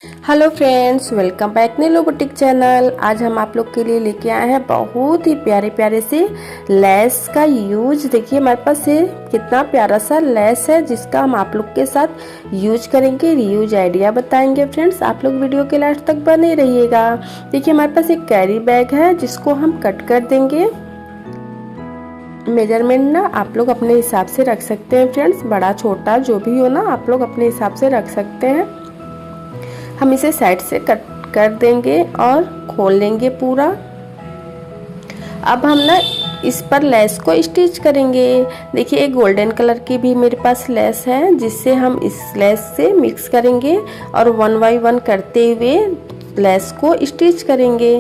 Hello friends, welcome back नीलू boutique channel. आज हम आप लोग के लिए लेके आए हैं बहुत ही प्यारे प्यारे से लेस का यूज। देखिए हमारे पास ये कितना प्यारा सा लेस है जिसका हम आप लोग के साथ यूज करेंगे, रीयूज आइडिया बताएंगे। फ्रेंड्स आप लोग वीडियो के लास्ट तक बने रहिएगा। देखिए हमारे पास एक कैरी बैग है जिसको हम कट कर देंगे। मेजरमेंट ना आप लोग अपने हिसाब से रख सकते हैं फ्रेंड्स, बड़ा छोटा जो भी हो ना आप लोग अपने हिसाब से रख सकते हैं। हम इसे साइड से कट कर देंगे और खोल लेंगे पूरा। अब हम ना इस पर लेस को स्टिच करेंगे। देखिए एक गोल्डन कलर की भी मेरे पास लेस है जिससे हम इस लेस से मिक्स करेंगे और वन बाय वन करते हुए लेस को स्टिच करेंगे।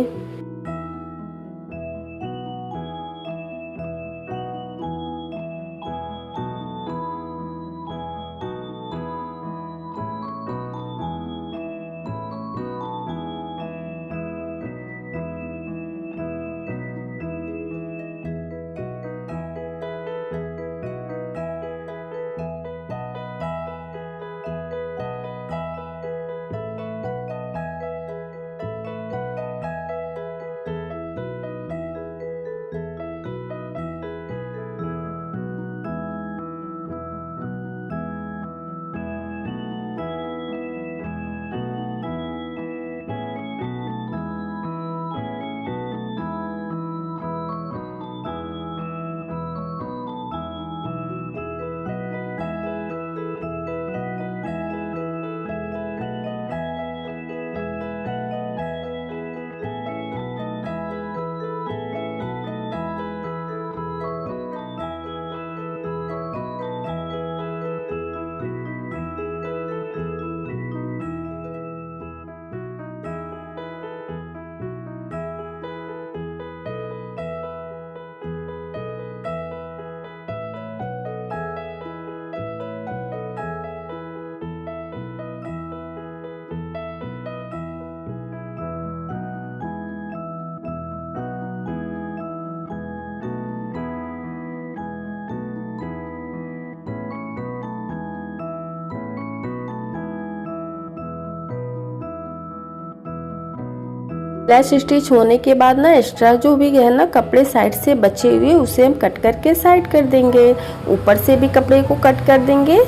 लेस स्टिच होने के बाद ना एक्स्ट्रा जो भी है ना कपड़े साइड से बचे हुए उसे हम कट करके साइड कर देंगे। ऊपर से भी कपड़े को कट कर देंगे,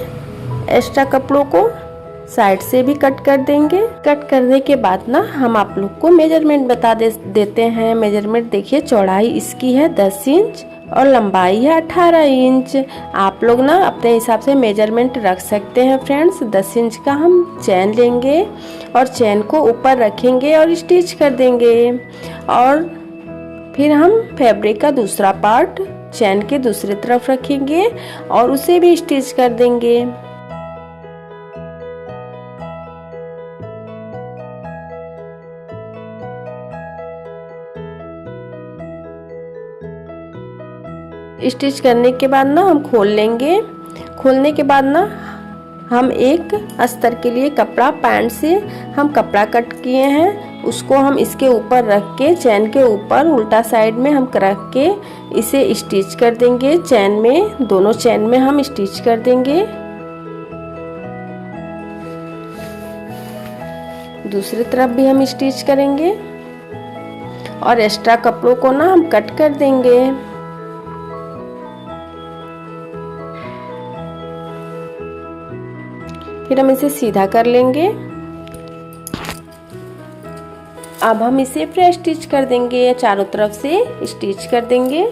एक्स्ट्रा कपड़ों को साइड से भी कट कर देंगे। कट करने के बाद ना हम आप लोग को मेजरमेंट बता देते हैं। मेजरमेंट देखिए, चौड़ाई इसकी है 10 इंच और लंबाई है 18 इंच। आप लोग ना अपने हिसाब से मेजरमेंट रख सकते हैं फ्रेंड्स। 10 इंच का हम चैन लेंगे और चैन को ऊपर रखेंगे और स्टिच कर देंगे। और फिर हम फैब्रिक का दूसरा पार्ट चैन के दूसरी तरफ रखेंगे और उसे भी स्टिच कर देंगे। स्टिच करने के बाद ना हम खोल लेंगे। खोलने के बाद ना हम एक अस्तर के लिए कपड़ा, पैंट से हम कपड़ा कट किए हैं उसको हम इसके ऊपर रख के चैन के ऊपर उल्टा साइड में हम रख के इसे स्टिच कर देंगे। चैन में, दोनों चैन में हम स्टिच कर देंगे। दूसरी तरफ भी हम स्टिच करेंगे और एक्स्ट्रा कपड़ों को ना हम कट कर देंगे। फिर हम इसे सीधा कर लेंगे। अब हम इसे फ्रेश स्टिच कर देंगे, चारों तरफ से स्टिच कर देंगे।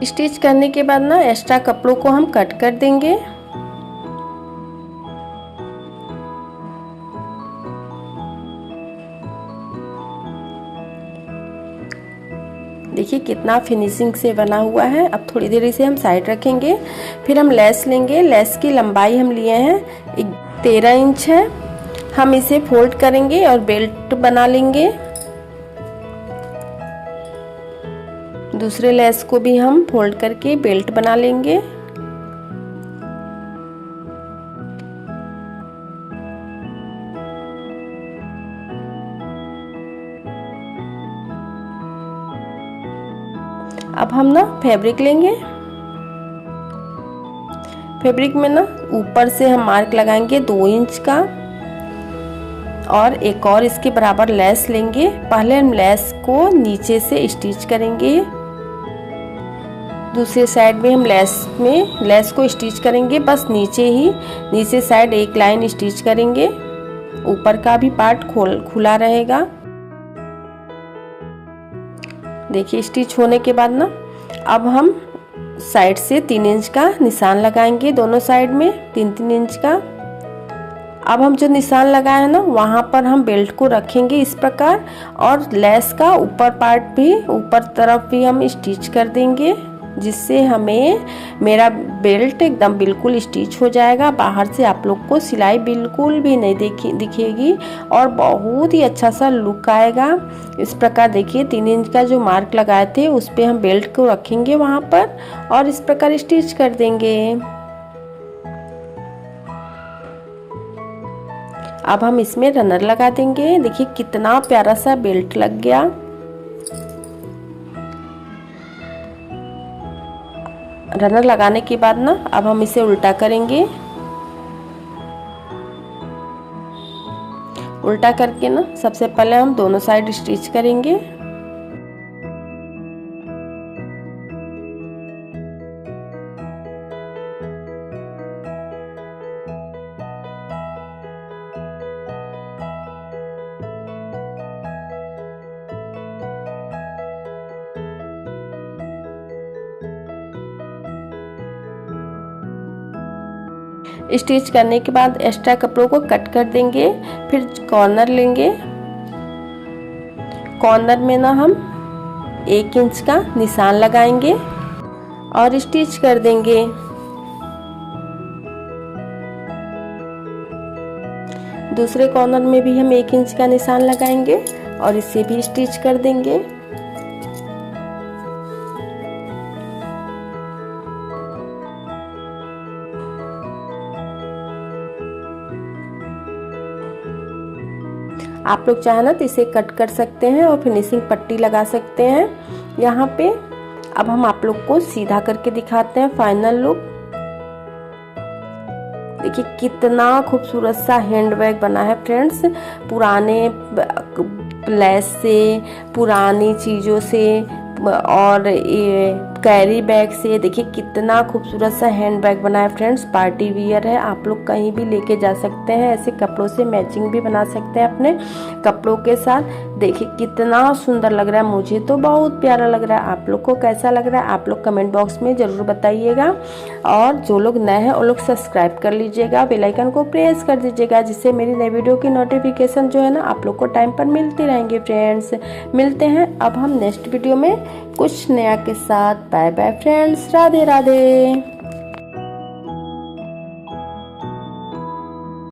स्टिच करने के बाद ना एक्स्ट्रा कपड़ों को हम कट कर देंगे। देखिए कितना फिनिशिंग से बना हुआ है। अब थोड़ी देर इसे हम साइड रखेंगे। फिर हम लेस लेंगे। लेस की लंबाई हम लिए हैं 13 इंच है। हम इसे फोल्ड करेंगे और बेल्ट बना लेंगे। दूसरे लेस को भी हम फोल्ड करके बेल्ट बना लेंगे। अब हम ना फैब्रिक लेंगे। फैब्रिक में ना ऊपर से हम मार्क लगाएंगे 2 इंच का और एक और इसके बराबर लेस लेंगे। पहले हम लेस को नीचे से स्टिच करेंगे। दूसरे साइड में हम लेस को स्टिच करेंगे, बस नीचे साइड एक लाइन स्टिच करेंगे। ऊपर का भी पार्ट खुला रहेगा। देखिए स्टिच होने के बाद ना अब हम साइड से 3 इंच का निशान लगाएंगे। दोनों साइड में 3-3 इंच का। अब हम जो निशान लगाए हैं ना वहाँ पर हम बेल्ट को रखेंगे इस प्रकार, और लेस का ऊपर तरफ भी हम स्टिच कर देंगे, जिससे हमें मेरा बेल्ट एकदम बिल्कुल स्टिच हो जाएगा। बाहर से आप लोग को सिलाई बिल्कुल भी नहीं दिखेगी और बहुत ही अच्छा सा लुक आएगा। इस प्रकार देखिए 3 इंच का जो मार्क लगाए थे उस पे हम बेल्ट को रखेंगे वहाँ पर और इस प्रकार स्टिच कर देंगे। अब हम इसमें रनर लगा देंगे। देखिए कितना प्यारा सा बेल्ट लग गया। रनर लगाने के बाद ना अब हम इसे उल्टा करेंगे। उल्टा करके ना सबसे पहले हम दोनों साइड स्टिच करेंगे। स्टिच करने के बाद एक्स्ट्रा कपड़ों को कट कर देंगे। फिर कॉर्नर लेंगे। कॉर्नर में ना हम 1 इंच का निशान लगाएंगे और स्टिच कर देंगे। दूसरे कॉर्नर में भी हम 1 इंच का निशान लगाएंगे और इसे भी स्टिच कर देंगे। आप लोग चाहे ना तो इसे कट कर सकते हैं और फिनिशिंग पट्टी लगा सकते हैं यहाँ पे। अब हम आप लोग को सीधा करके दिखाते हैं फाइनल लुक। देखिए कितना खूबसूरत सा हैंडबैग बना है फ्रेंड्स। पुराने लेस से, पुरानी चीज़ों से और ये कैरी बैग से देखिए कितना खूबसूरत सा हैंड बैग बना है फ्रेंड्स। पार्टी वियर है, आप लोग कहीं भी लेके जा सकते हैं। ऐसे कपड़ों से मैचिंग भी बना सकते हैं अपने कपड़ों के साथ। देखिए कितना सुंदर लग रहा है, मुझे तो बहुत प्यारा लग रहा है। आप लोग को कैसा लग रहा है आप लोग कमेंट बॉक्स में ज़रूर बताइएगा। और जो लोग नए हैं वो लोग सब्सक्राइब कर लीजिएगा, बेल आइकन को प्रेस कर दीजिएगा, जिससे मेरी नई वीडियो की नोटिफिकेशन जो है ना आप लोग को टाइम पर मिलती रहेंगे फ्रेंड्स। मिलते हैं अब हम नेक्स्ट वीडियो में कुछ नया के साथ। Bye bye friends, Radhe Radhe.